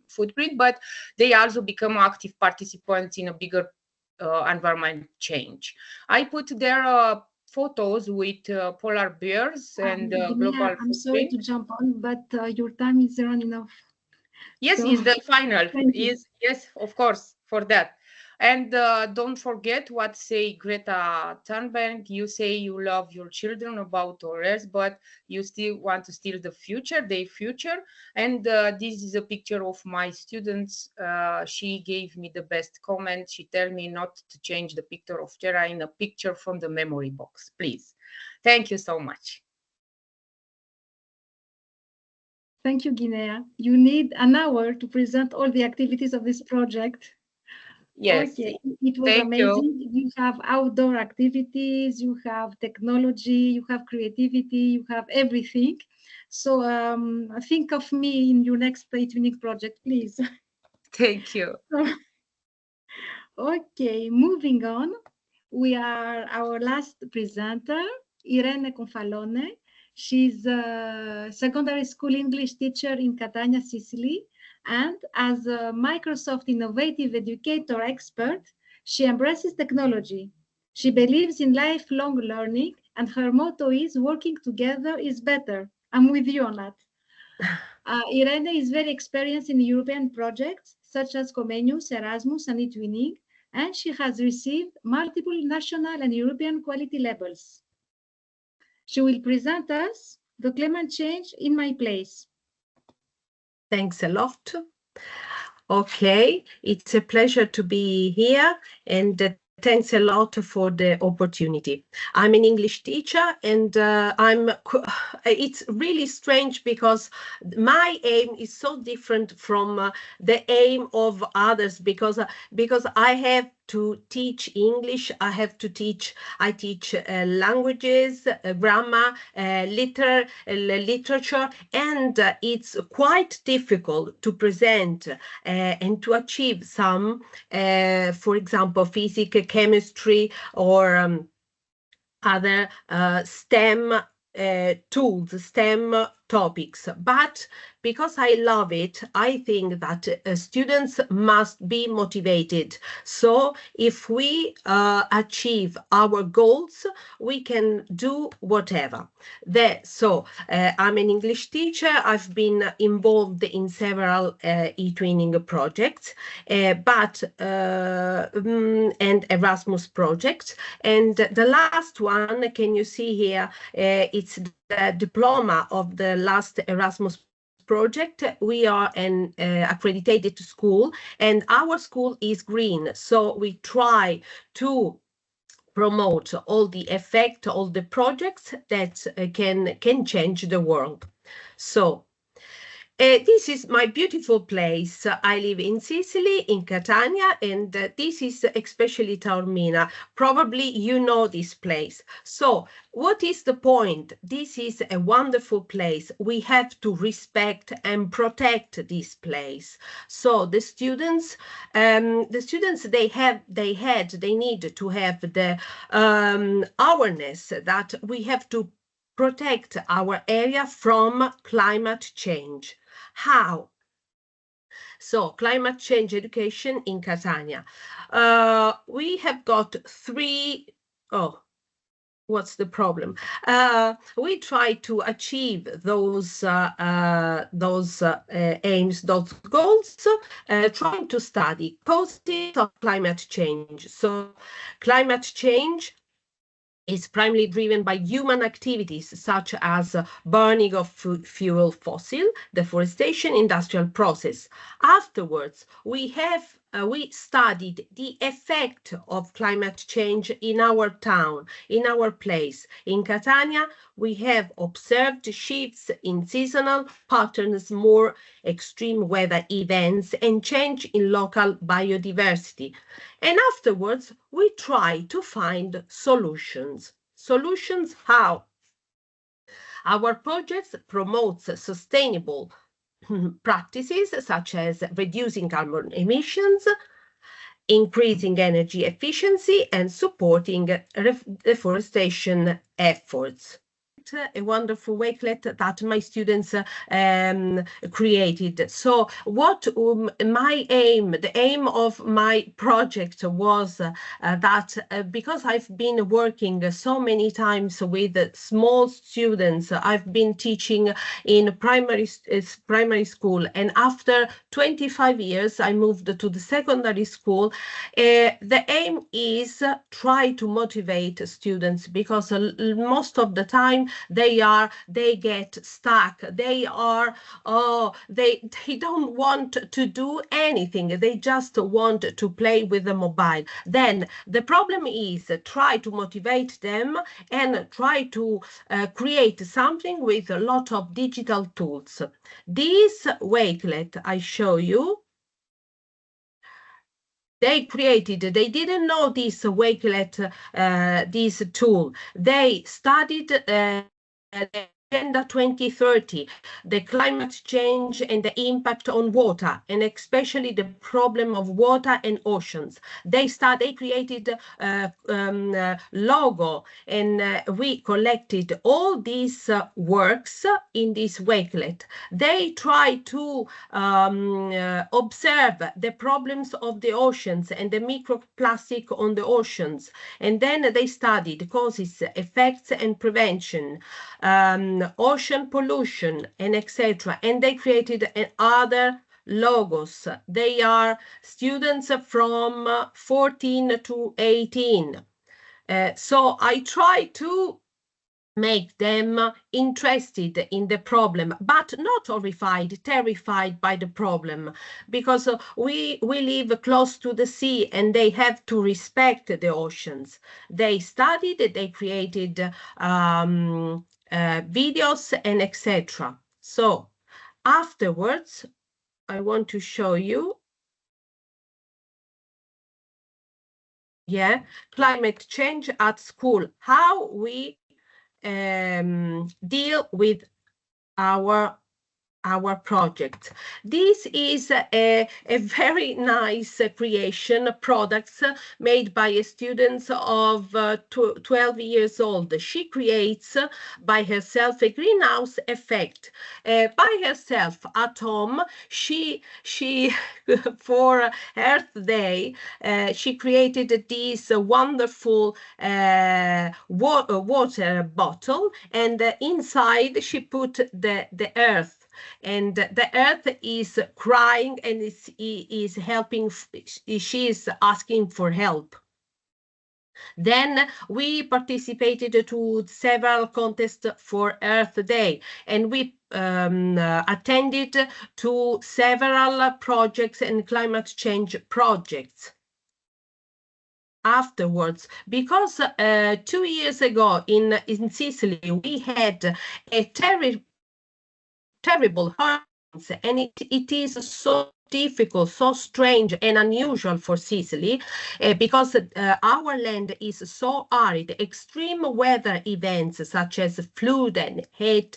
footprint, but they also become active participants in a bigger environment change. I put there photos with polar bears and global I'm sorry to jump on, but your time is running off. Yes, So, is the final. Yes, of course, for that. And don't forget what say Greta Thunberg. You say you love your children about or else, but you still want to steal the future, their future. And this is a picture of my students. She gave me the best comment. She told me not to change the picture of Tara in a picture from the memory box, please. Thank you so much. Thank you, Guinea. You need an hour to present all the activities of this project. Yes. Okay, it was amazing. You have outdoor activities, you have technology, you have creativity, you have everything. So think of me in your next TeachMeet project, please. Thank you. Okay, moving on. We are our last presenter, Irene Confalone. She's a secondary school English teacher in Catania, Sicily. And as a Microsoft Innovative Educator expert, she embraces technology. She believes in lifelong learning, and her motto is working together is better. I'm with you on that. Irene is very experienced in European projects such as Comenius, Erasmus, and eTwinning, and she has received multiple national and European quality labels. She will present us the climate change in my place. Thanks a lot. Okay, it's a pleasure to be here and Thanks a lot for the opportunity. I'm an English teacher, and it's really strange because my aim is so different from the aim of others, because I have to teach English. I teach languages, grammar, literature, and it's quite difficult to present and to achieve some, for example, physics, chemistry, or other STEM tools, STEM topics. But because I love it, I think that students must be motivated. So if we achieve our goals, we can do whatever. I'm an English teacher. I've been involved in several e-twinning projects, and Erasmus projects. And the last one, can you see here? It's the diploma of the last Erasmus project. We are an accredited school, and our school is green. So we try to promote all the projects that can change the world. So this is my beautiful place. I live in Sicily, in Catania, and this is especially Taormina. Probably you know this place. So what is the point? This is a wonderful place. We have to respect and protect this place. So the students they need to have the awareness that we have to protect our area from climate change. How? So climate change education in Catania. We have got what's the problem? We try to achieve those aims, those goals, trying to study causes of climate change. So climate change is primarily driven by human activities such as burning of fuel fossil, deforestation, industrial process. Afterwards, we studied the effect of climate change in our town, in our place. In Catania, we have observed shifts in seasonal patterns, more extreme weather events, and change in local biodiversity. And afterwards, we try to find solutions. Solutions how? Our projects promote sustainable practices such as reducing carbon emissions, increasing energy efficiency, and supporting reforestation efforts. A wonderful wakelet that my students created. So what the aim of my project was that because I've been working so many times with small students, I've been teaching in primary school, and after 25 years I moved to the secondary school. The aim is try to motivate students, because most of the time they get stuck. They don't want to do anything. They just want to play with the mobile. Then the problem is try to motivate them and try to create something with a lot of digital tools. This wakelet I show you, they didn't know this wakelet, this tool. They studied the Agenda 2030, the climate change and the impact on water, and especially the problem of water and oceans. They created a logo, and we collected all these works in this wakelet. They try to observe the problems of the oceans and the microplastic on the oceans, and then they studied causes, effects, and prevention, ocean pollution, and etc. And they created other logos. They are students from 14 to 18. So I try to make them interested in the problem, but not horrified, terrified by the problem, because we live close to the sea and they have to respect the oceans. They studied, they created videos and etc. So afterwards, I want to show you, climate change at school, how we deal with our project. This is a very nice creation, products made by a student of 12 years old. She creates by herself a greenhouse effect. By herself at home, she for Earth Day, she created this wonderful water bottle, and inside she put the earth. And the earth is crying and is helping, she is asking for help. Then we participated to several contests for Earth Day, and we attended to several projects and climate change projects. Afterwards, because 2 years ago in Sicily, we had a terrible hurricanes, and it is so difficult, so strange and unusual for Sicily, because our land is so arid. Extreme weather events such as flood and heat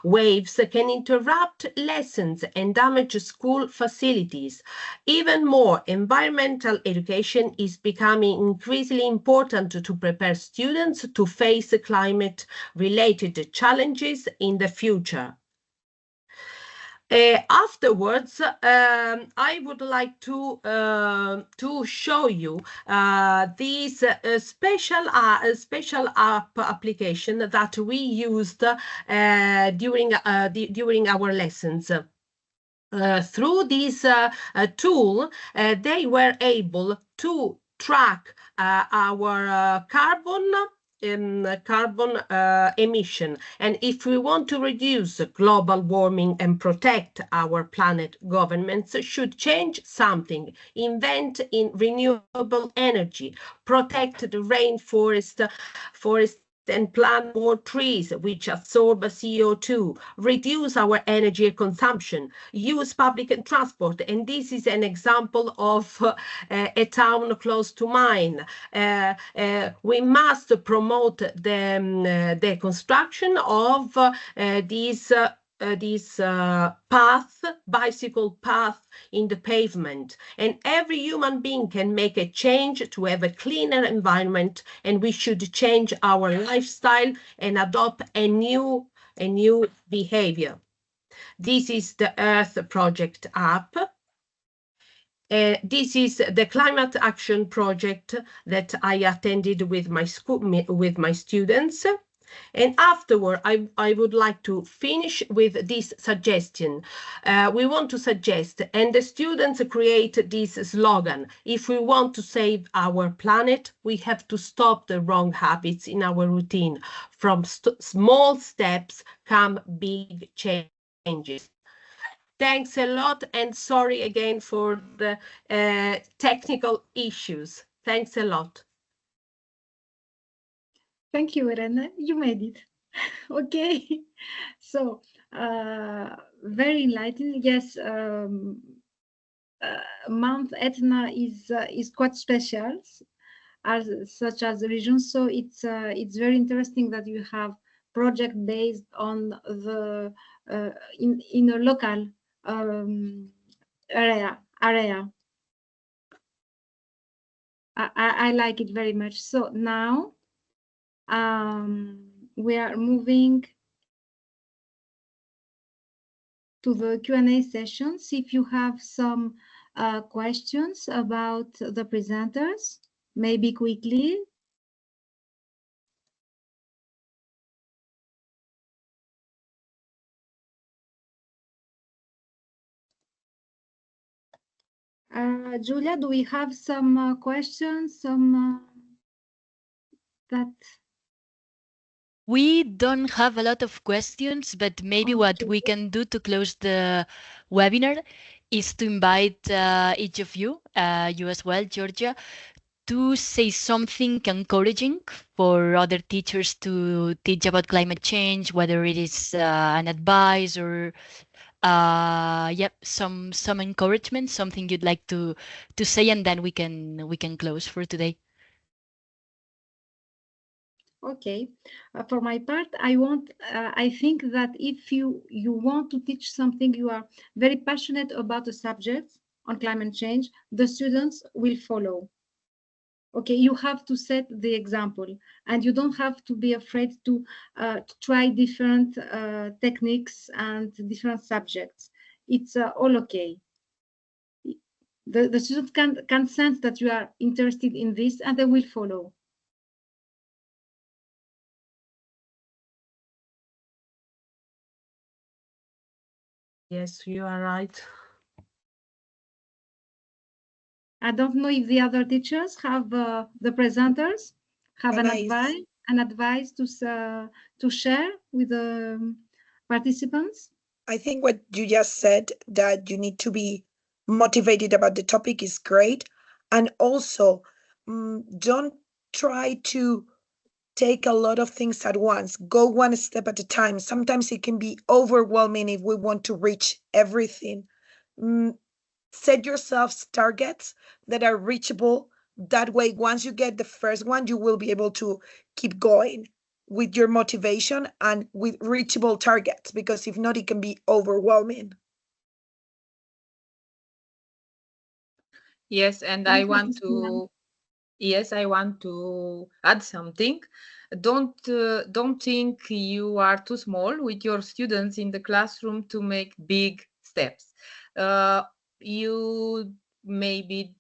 waves can interrupt lessons and damage school facilities. Even more, environmental education is becoming increasingly important to prepare students to face climate-related challenges in the future. Afterwards, I would like to show you this special app application that we used during our lessons. Through this tool, they were able to track our carbon emission. And if we want to reduce global warming and protect our planet, governments should change something, invent in renewable energy, protect the rainforest, and plant more trees which absorb CO2, reduce our energy consumption, use public transport. And this is an example of a town close to mine. We must promote the construction of this bicycle path in the pavement, and every human being can make a change to have a cleaner environment, and we should change our lifestyle and adopt a new behavior. This is the Earth Project app. This is the climate action project that I attended with my school, with my students. And afterward, I would like to finish with this suggestion. We want to suggest, and the students create this slogan: if we want to save our planet, we have to stop the wrong habits in our routine. From small steps come big changes. Thanks a lot, and sorry again for the technical issues. Thanks a lot. Thank you, Irene. You made it. Okay. So, very enlightening. Yes, Mount Etna is quite special, such as the region. So it's very interesting that you have project based on the in a local area. I like it very much. So now we are moving to the Q&A sessions. If you have some questions about the presenters, maybe quickly. Julia, do we have some questions? Some that We don't have a lot of questions, but maybe what we can do to close the webinar is to invite each of you, you as well, Georgia, to say something encouraging for other teachers to teach about climate change, whether it is an advice or some encouragement, something you'd like to say, and then we can close for today. Okay, for my part, I think that if you want to teach something, you are very passionate about a subject on climate change, the students will follow. Okay, you have to set the example, and you don't have to be afraid to try different techniques and different subjects. It's all okay. The students can sense that you are interested in this, and they will follow. Yes, you are right. I don't know if the other teachers have the presenters have an advice to share with the participants. I think what you just said, that you need to be motivated about the topic, is great. And also, don't try to take a lot of things at once. Go one step at a time. Sometimes it can be overwhelming if we want to reach everything. Set yourselves targets that are reachable. That way, once you get the first one, you will be able to keep going with your motivation and with reachable targets, because if not, it can be overwhelming. Yes, and I want to add something. Don't think you are too small with your students in the classroom to make big steps. You maybe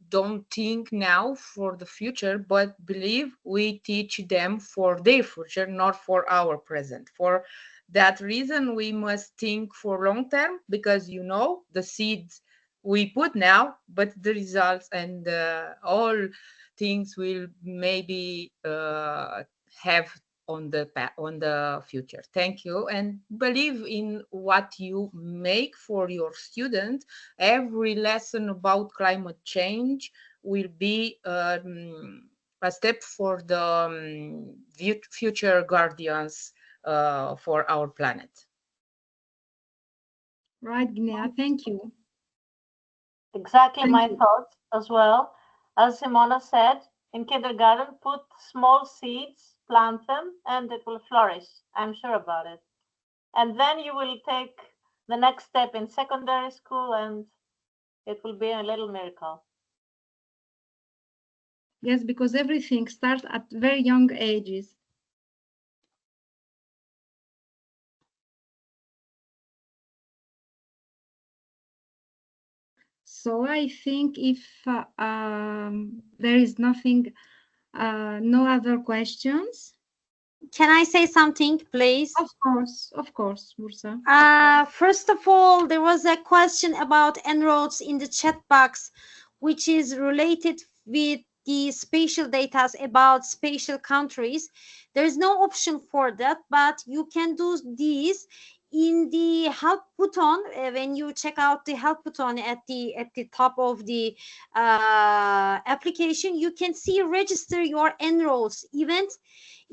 don't think now for the future, but believe we teach them for their future, not for our present. For that reason, we must think for long term, because the seeds we put now, but the results and all things will maybe have on the future. Thank you, and believe in what you make for your students. Every lesson about climate change will be a step for the future guardians for our planet. Right, Gnea, thank you. Exactly my thoughts as well. As Simona said, in kindergarten, put small seeds, plant them, and it will flourish. I'm sure about it. And then you will take the next step in secondary school, and it will be a little miracle. Yes, because everything starts at very young ages. So I think if there is nothing, no other questions. Can I say something, please? Of course, Bursa. First of all, there was a question about En-ROADS in the chat box, which is related with the spatial data about spatial countries. There is no option for that, but you can do this in the help button. When you check out the help button at the top of the application, you can see register your En-ROADS event.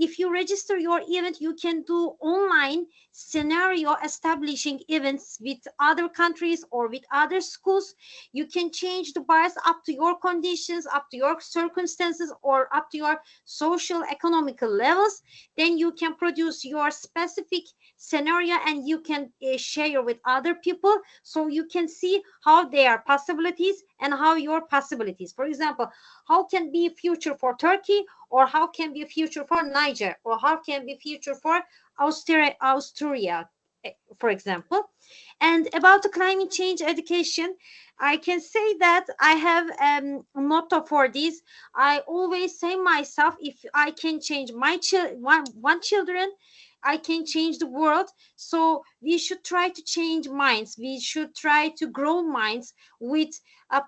If you register your event, you can do online scenario establishing events with other countries or with other schools. You can change the bias up to your conditions, up to your circumstances, or up to your social economical levels. Then you can produce your specific scenario and you can share with other people, so you can see how their possibilities and how your possibilities. For example, how can be a future for Turkey, or how can be a future for Niger, or how can be a future for Austria, for example. And about the climate change education, I can say that I have a motto for this. I always say myself, if I can change my one children, I can change the world. So we should try to change minds. We should try to grow minds with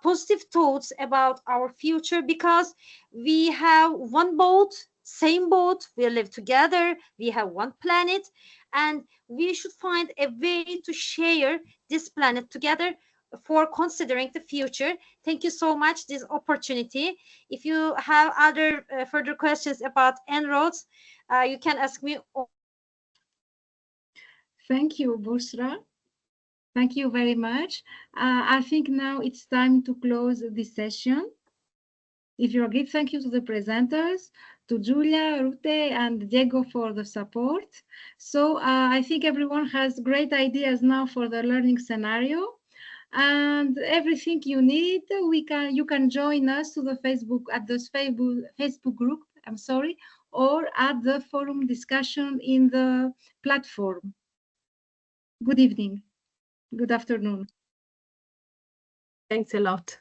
positive thoughts about our future, because we have one boat, same boat, we live together, we have one planet, and we should find a way to share this planet together for considering the future. Thank you so much this opportunity. If you have other further questions about En-ROADS, you can ask me. Thank you, Bushra. Thank you very much. I think now it's time to close this session. If you agree, thank you to the presenters, to Julia, Rute, and Diego for the support. So I think everyone has great ideas now for the learning scenario, and everything you need, you can join us to the Facebook group. I'm sorry, or at the forum discussion in the platform. Good evening. Good afternoon. Thanks a lot.